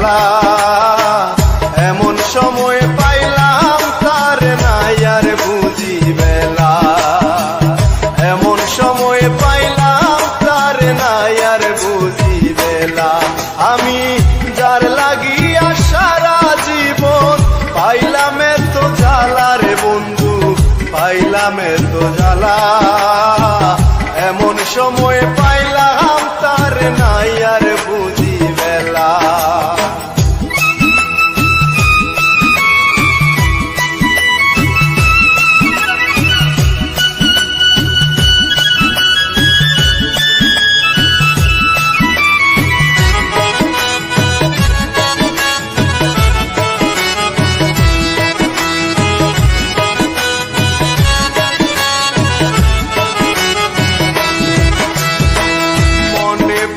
জ্বালা। এমন সময় পাইলাম তার নাই আর বুঝি বেলা। এমন সময় পাইলাম তার নাই আর বুঝি বেলা। আমি যার লাগিয়া সারা জীবন পাইলাম এত জ্বালা রে বন্ধু, পাইলাম এত জ্বালা। এমন সময় পাইলাম তার নাই আর বুঝি বেলা।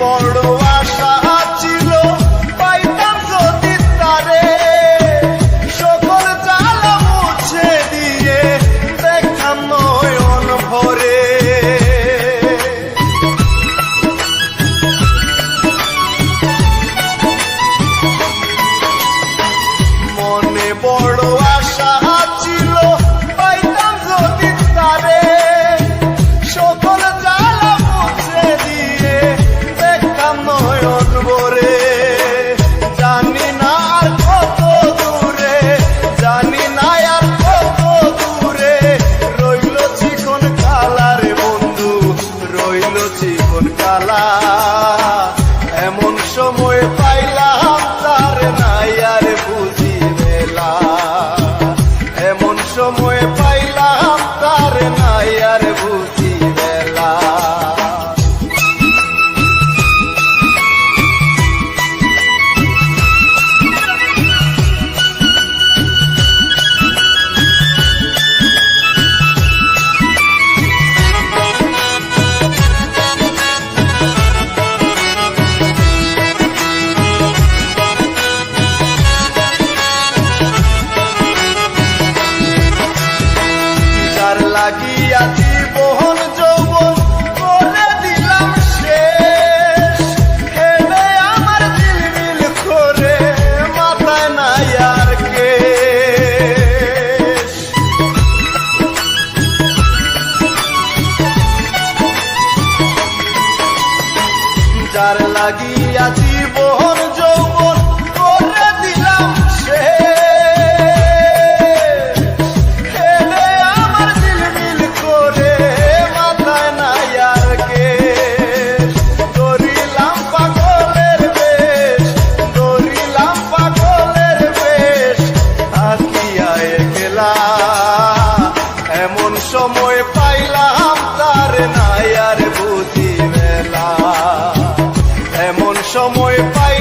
বড় আশা ছিল পাইতাম যদি তারে, সকল জ্বালা মুছে দিয়ে দেখতাম নয়ন ভরে। মনে বড় আশা ছিল পাইতাম যদি তারে, সকল জ্বালা মুছে দিয়ে নয়ন ভরে। জানি না আর কত দূরে, জানি না আর কত দূরে রইল চিকন কালা রে বন্ধু, রইল চিকন কালা। এমন সময় পাইলাম তার নাই আর বুঝি বেলা। এমন সময় পাইলাম তার নাই আর বুঝি বেলা। লাগিয়া জীবন যৌবন করে দিলাম শেষ, হেবে আমার ঝিলমিল করে মাথায় নাই আর কেশ। যার লাগিয়া জীবন যৌবন করে দিলাম শেষ, এমন সময় পাইলাম তার নাই আর বুঝি বেলা। এমন সময় পাই